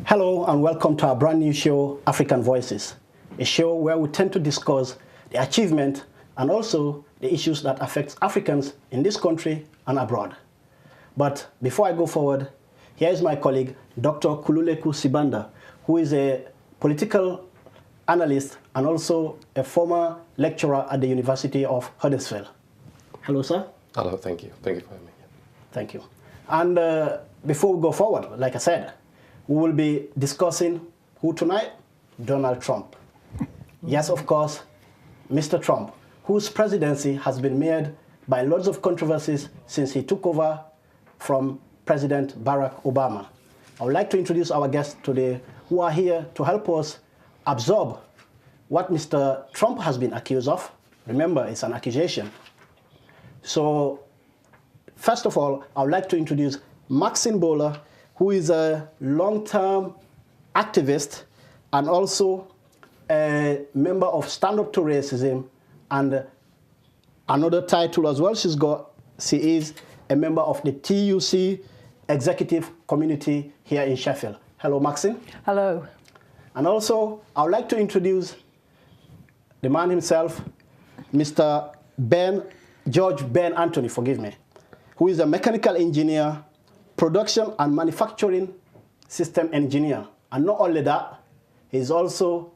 Hello and welcome to our brand new show, African Voices, a show where we tend to discuss the achievement and also the issues that affect Africans in this country and abroad. But before I go forward, here is my colleague, Dr. Kululeku Sibanda, who is a political analyst and also a former lecturer at the University of Huddersfield. Hello, sir. Hello, thank you. Thank you for having me. Thank you. And before we go forward, like I said, we will be discussing who tonight? Donald Trump. Yes, of course, Mr. Trump, whose presidency has been marred by lots of controversies since he took over from President Barack Obama. I would like to introduce our guests today who are here to help us absorb what Mr. Trump has been accused of. Remember, it's an accusation. So, first of all, I would like to introduce Maxine Bowler, who is a long-term activist and also a member of Stand Up to Racism, and another title as well she is a member of the TUC executive community here in Sheffield. Hello, Maxine. Hello. And also, I would like to introduce the man himself, Mr. George Ben Anthony, forgive me, who is a mechanical engineer, production and manufacturing system engineer. And not only that, he's also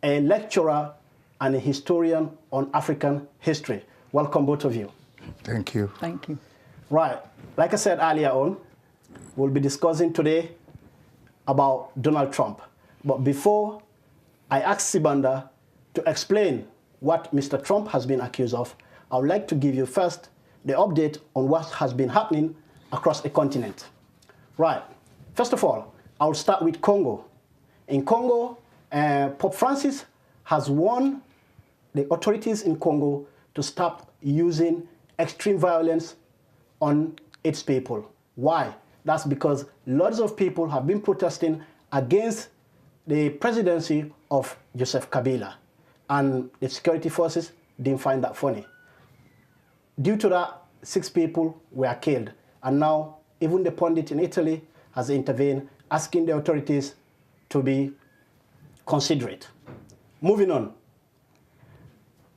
a lecturer and a historian on African history. Welcome, both of you. Thank you. Thank you. Right. Like I said earlier on, we'll be discussing today about Donald Trump. But before I ask Sibanda to explain what Mr. Trump has been accused of, I would like to give you first the update on what has been happening across the continent. Right. First of all, I'll start with Congo. In Congo, Pope Francis has warned the authorities in Congo to stop using extreme violence on its people. Why? That's because lots of people have been protesting against the presidency of Joseph Kabila, and the security forces didn't find that funny. Due to that, 6 people were killed, and now even the pundit in Italy has intervened, asking the authorities to be considerate. Moving on.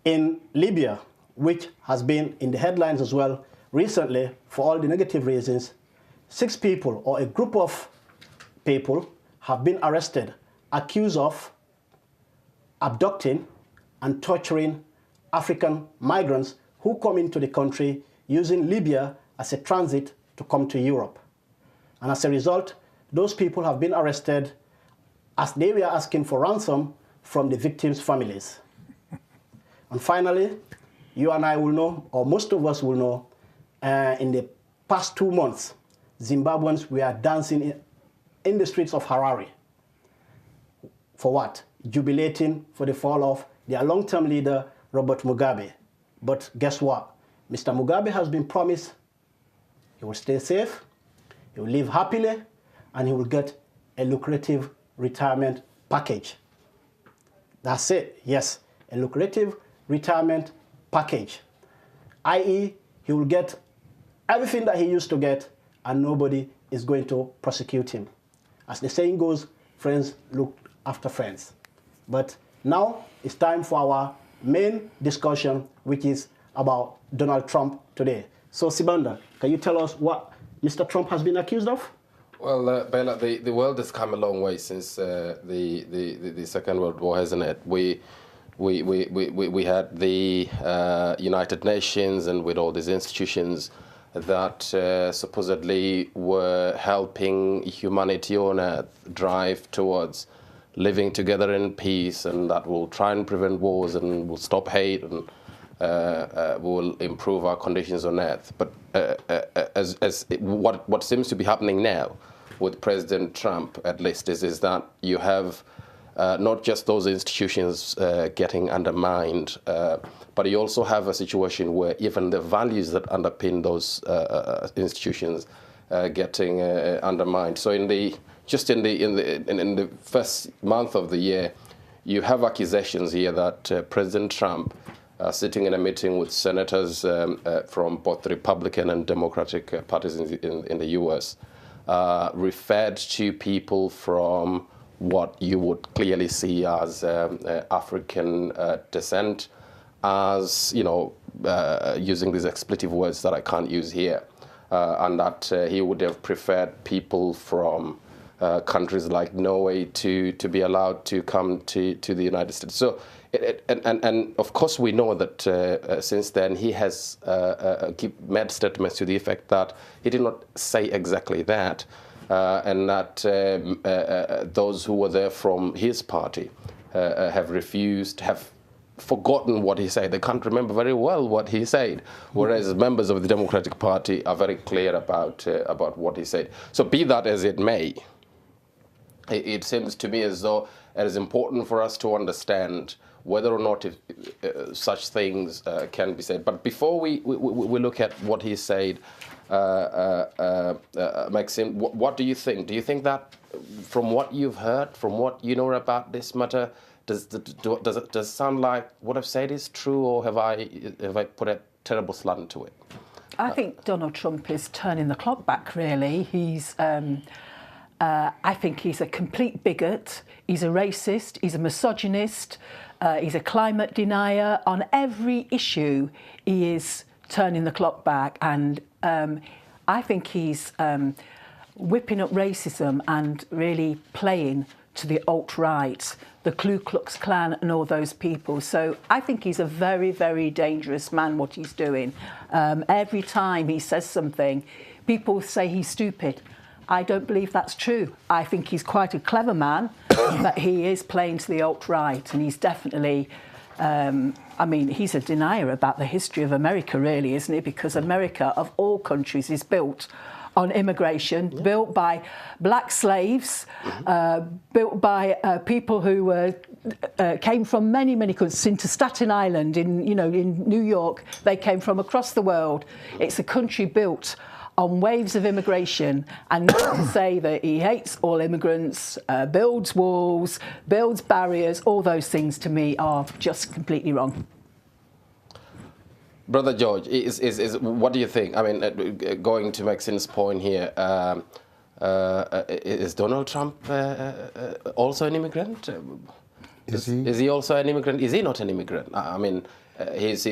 In Libya, which has been in the headlines as well recently for all the negative reasons, 6 people or a group of people have been arrested, accused of abducting and torturing African migrants who come into the country using Libya as a transit to come to Europe. And as a result, those people have been arrested as they were asking for ransom from the victims' families. And finally, you and I will know, or most of us will know, in the past 2 months, Zimbabweans were dancing in the streets of Harare. For what? Jubilating for the fall of their long-term leader, Robert Mugabe. But guess what? Mr. Mugabe has been promised he will stay safe, he will live happily, and he will get a lucrative retirement package. That's it, yes, a lucrative retirement package, i.e. he will get everything that he used to get and nobody is going to prosecute him. As the saying goes, friends look after friends. But now it's time for our main discussion, which is about Donald Trump today. So Sibanda, can you tell us what Mr. Trump has been accused of? Well, Bella, the world has come a long way since the Second World War, hasn't it? We had the United Nations and with all these institutions that supposedly were helping humanity on Earth drive towards living together in peace, and that will try and prevent wars and will stop hate and will improve our conditions on Earth. But what seems to be happening now with President Trump, at least, is that you have not just those institutions getting undermined, but you also have a situation where even the values that underpin those institutions getting undermined. So in the first month of the year, you have accusations here that President Trump, sitting in a meeting with senators from both the Republican and Democratic parties in the U.S., referred to people from what you would clearly see as African descent, as, you know, using these expletive words that I can't use here, and that he would have preferred people from countries like Norway to be allowed to come to the United States. So, and of course we know that since then he has made statements to the effect that he did not say exactly that, and that those who were there from his party have refused, have forgotten what he said. They can't remember very well what he said, whereas members of the Democratic Party are very clear about what he said. So be that as it may, it seems to me as though it is important for us to understand whether or not such things can be said. But before we look at what he said, Maxime, what do you think? Do you think that from what you've heard, from what you know about this matter, does it sound like what I've said is true, or have I put a terrible slant to it? I think Donald Trump is turning the clock back, really. He's... I think he's a complete bigot, he's a racist, he's a misogynist, he's a climate denier. On every issue, he is turning the clock back, and I think he's whipping up racism and really playing to the alt-right, the Ku Klux Klan and all those people. So I think he's a very, very dangerous man, what he's doing. Every time he says something, people say he's stupid. I don't believe that's true. I think he's quite a clever man, but he is playing to the alt-right, and he's definitely, I mean, he's a denier about the history of America, really, isn't he? Because America, of all countries, is built on immigration, built by black slaves, built by people who came from many, many countries. Into Staten Island, in New York, they came from across the world. It's a country built on waves of immigration, and not to say that he hates all immigrants, builds walls, builds barriers, all those things to me are just completely wrong. Brother George, what do you think? I mean, going to Maxine's point here, is Donald Trump also an immigrant? Is he also an immigrant? Is he not an immigrant? I mean, his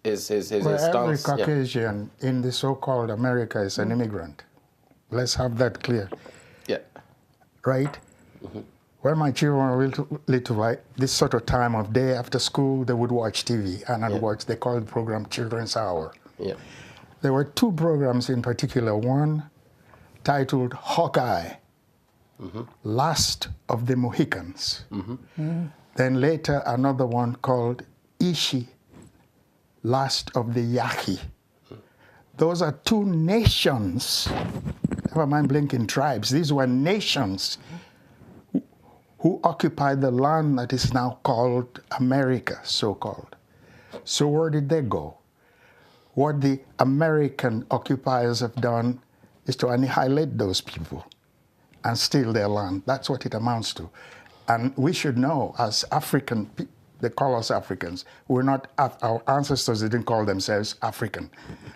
stance. Every Caucasian in the so-called America is an immigrant. Let's have that clear. Yeah. Right? When my children were little, right, this sort of time of day after school, they would watch TV, and I'd watch, they called the program Children's Hour. Yeah. There were two programs in particular, one titled Hawkeye, Last of the Mohicans. Then later another one called Ishi, Last of the Yaqui. Those are two nations, never mind blinking tribes, these were nations who occupied the land that is now called America, so-called. So where did they go? What the American occupiers have done is to annihilate those people and steal their land. That's what it amounts to. And we should know, as African people, they call us Africans. We're not, our ancestors didn't call themselves African.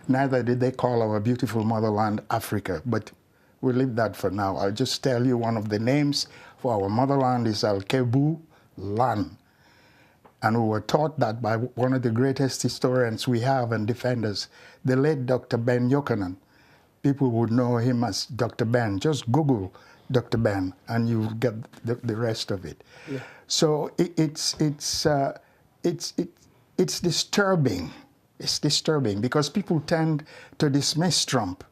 Neither did they call our beautiful motherland Africa, but we'll leave that for now. I'll just tell you one of the names for our motherland is Al-Kebu Lan. And we were taught that by one of the greatest historians we have and defenders, the late Dr. Ben Yochanan. People would know him as Dr. Ben. Just Google Dr. Ben and you'll get the rest of it. Yeah. So it's disturbing. It's disturbing because people tend to dismiss Trump.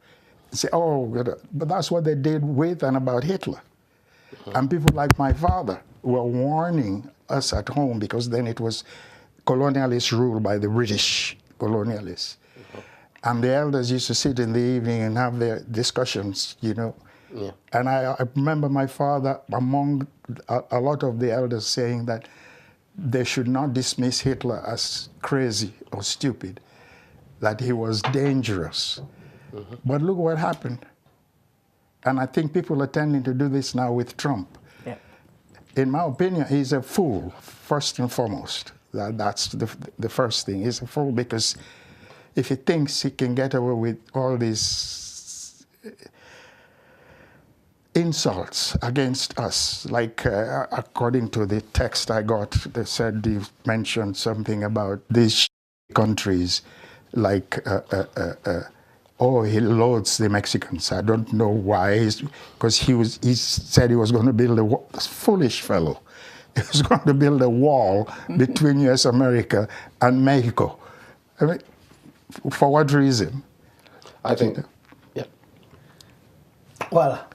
Say, oh, but that's what they did with and about Hitler. And people like my father were warning us at home because then it was colonialist rule by the British colonialists. And the elders used to sit in the evening and have their discussions, you know. Yeah. And I remember my father, among a lot of the elders, saying that they should not dismiss Hitler as crazy or stupid, that he was dangerous. But look what happened. And I think people are tending to do this now with Trump. Yeah. In my opinion, he's a fool, first and foremost. That's the first thing. He's a fool because if he thinks he can get away with all these insults against us. Like, according to the text I got, they said they mentioned something about these countries, like, oh, he loathes the Mexicans. I don't know why, because he said he was going to build a wall. Foolish fellow. He was going to build a wall between U.S. America and Mexico. I mean, for what reason? I think, yeah. Well,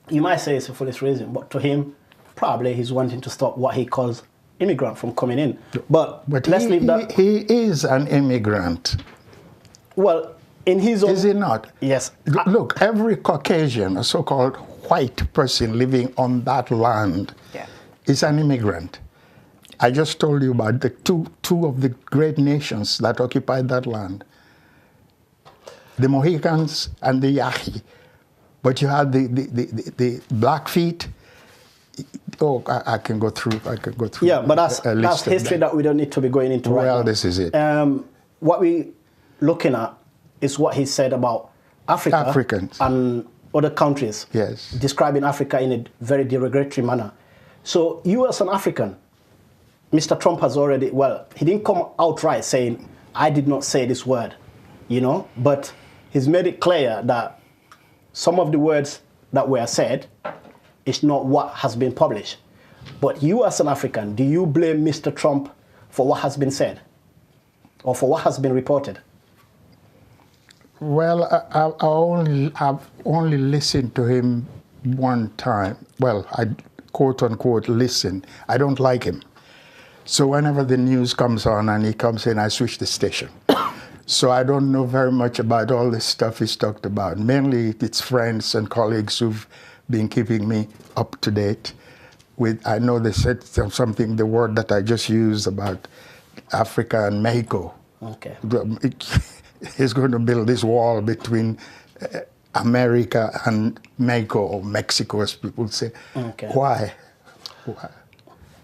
you might say it's a foolish reason, but to him, probably he's wanting to stop what he calls immigrant from coming in. But let's leave that. He is an immigrant. Well, in his own... Is he not? Yes. Look, every Caucasian, a so-called white person living on that land, is an immigrant. I just told you about the two of the great nations that occupied that land. The Mohicans and the Yaqui. But you had the Blackfeet. Oh, I can go through. Yeah, but that's history that we don't need to be going into right now. Well, this is it. What we're looking at is what he said about Africans and other countries. Yes. Describing Africa in a very derogatory manner. So you as an African, Mr. Trump has already, well, he didn't come outright saying, I did not say this word, you know, but he's made it clear that some of the words that were said is not what has been published. But you as an African, do you blame Mr. Trump for what has been said or for what has been reported? Well, I've only listened to him one time. Well, I quote unquote listen. I don't like him. So whenever the news comes on and he comes in, I switch the station. So I don't know very much about all this stuff he's talked about. Mainly it's friends and colleagues who've been keeping me up to date with, I know they said something, the word that I just used about Africa and Mexico. Okay. He's going to build this wall between America and Mexico, or Mexico, as people say. Okay. Why?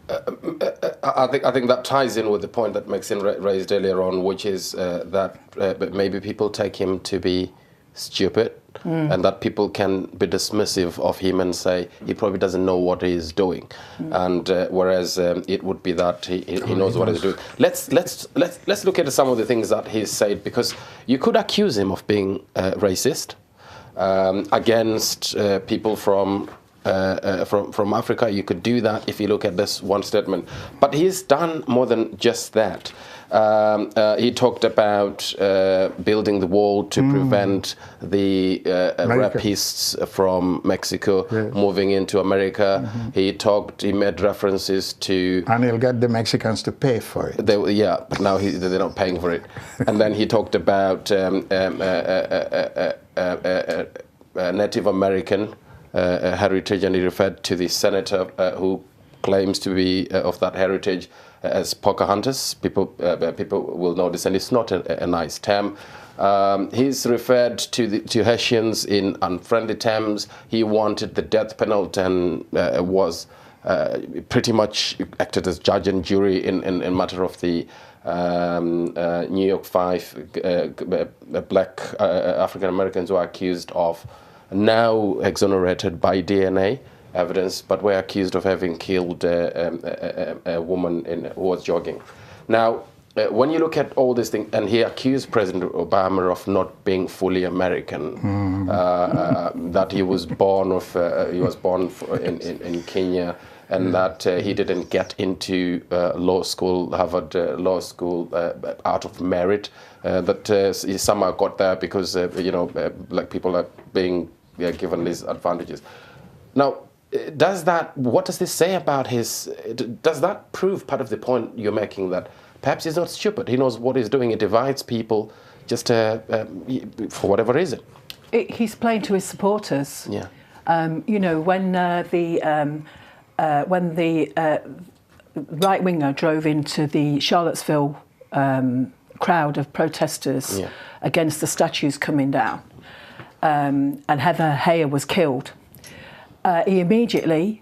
I think that ties in with the point that Maxine raised earlier on, which is that maybe people take him to be stupid, and that people can be dismissive of him and say he probably doesn't know what he is doing, and whereas it would be that he knows what he's doing. Let's look at some of the things that he's said, because you could accuse him of being racist against people from Africa. You could do that if you look at this one statement. But he's done more than just that. He talked about building the wall to prevent the rapists from Mexico moving into America. He made references to... And he'll get the Mexicans to pay for it. But now they're not paying for it. And then he talked about Native American heritage, and he referred to the senator who claims to be of that heritage as Pocahontas. People will know this, and it's not a nice term. He's referred to Haitians in unfriendly terms. He wanted the death penalty and was pretty much acted as judge and jury in matter of the New York 5 black African Americans who are accused of, now exonerated by DNA evidence, but were accused of having killed a woman who was jogging. Now, when you look at all these things, and he accused President Obama of not being fully American, that he was born in Kenya, and that he didn't get into law school, Harvard Law School, out of merit. That he somehow got there because black people are being given these advantages. Now, what does this say about does that prove part of the point you're making, that perhaps he's not stupid? He knows what he's doing. He divides people just for whatever reason. He's playing to his supporters. Yeah. When the right winger drove into the Charlottesville crowd of protesters against the statues coming down, and Heather Heyer was killed, he immediately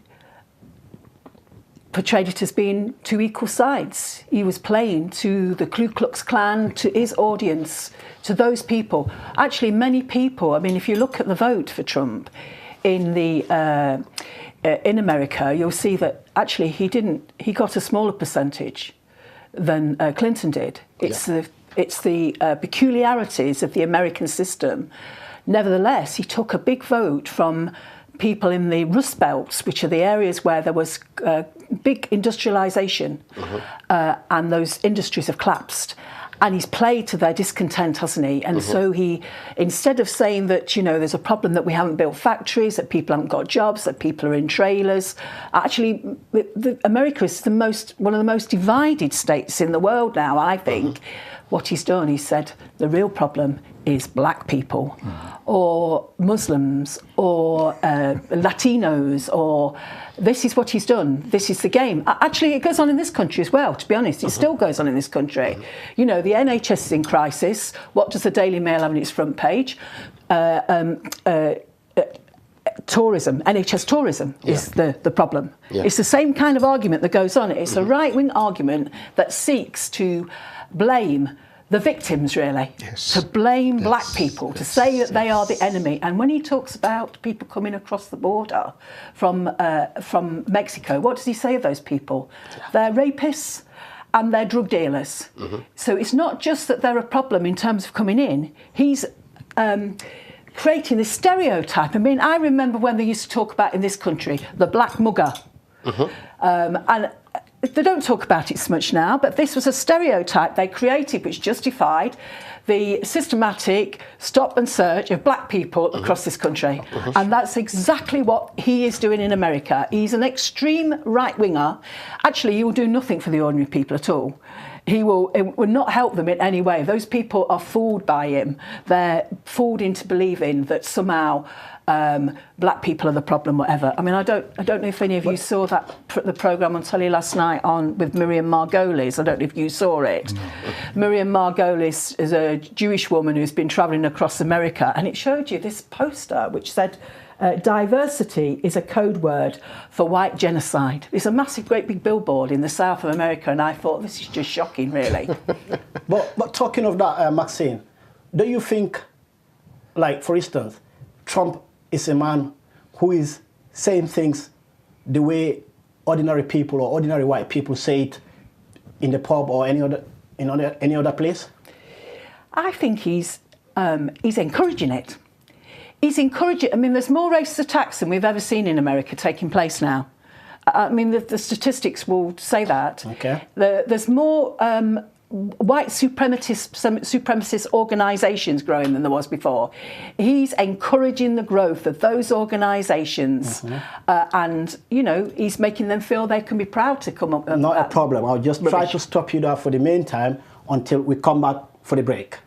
portrayed it as being two equal sides. He was playing to the Ku Klux Klan, to his audience, to those people. Actually, many people, I mean, if you look at the vote for Trump in America, you'll see that actually he got a smaller percentage than Clinton did. It's the peculiarities of the American system. Nevertheless, he took a big vote from people in the Rust Belts, which are the areas where there was big industrialization, and those industries have collapsed. And he's played to their discontent, hasn't he? And so he, instead of saying that, you know, there's a problem that we haven't built factories, that people haven't got jobs, that people are in trailers, actually, America is one of the most divided states in the world now, I think. What he's done, he said, the real problem is black people, or Muslims, or Latinos, or this is what he's done. This is the game. Actually, it goes on in this country as well, to be honest. It still goes on in this country. You know, the NHS is in crisis. What does the Daily Mail have on its front page? Tourism, NHS tourism is the problem. It's the same kind of argument that goes on. It's a right-wing argument that seeks to blame the victims, really, to blame black people, to say that they are the enemy. And when he talks about people coming across the border from Mexico, what does he say of those people? They're rapists and they're drug dealers. So it's not just that they're a problem in terms of coming in. He's creating this stereotype. I mean, I remember when they used to talk about in this country the black mugger, and they don't talk about it so much now, but this was a stereotype they created which justified the systematic stop and search of black people across this country. And that's exactly what he is doing in America. He's an extreme right-winger. Actually, he will do nothing for the ordinary people at all. It will not help them in any way. Those people are fooled by him. They're fooled into believing that somehow black people are the problem, whatever. I mean, I don't know if any of you saw the programme on telly last night with Miriam Margolyes. I don't know if you saw it. No. Miriam Margolyes is a Jewish woman who's been travelling across America, and it showed you this poster which said, diversity is a code word for white genocide. It's a massive, great big billboard in the south of America, and I thought, this is just shocking, really. But talking of that, Maxine, do you think, like, for instance, Trump is a man who is saying things the way ordinary people or ordinary white people say it in the pub or any other place? I think he's encouraging it. He's encouraging. I mean, there's more racist attacks than we've ever seen in America taking place now. I mean, the statistics will say that. Okay. There's more white supremacist organisations growing than there was before. He's encouraging the growth of those organisations, and, you know, he's making them feel they can be proud to come up. Not a problem. I'll just try to stop you there for the meantime until we come back for the break.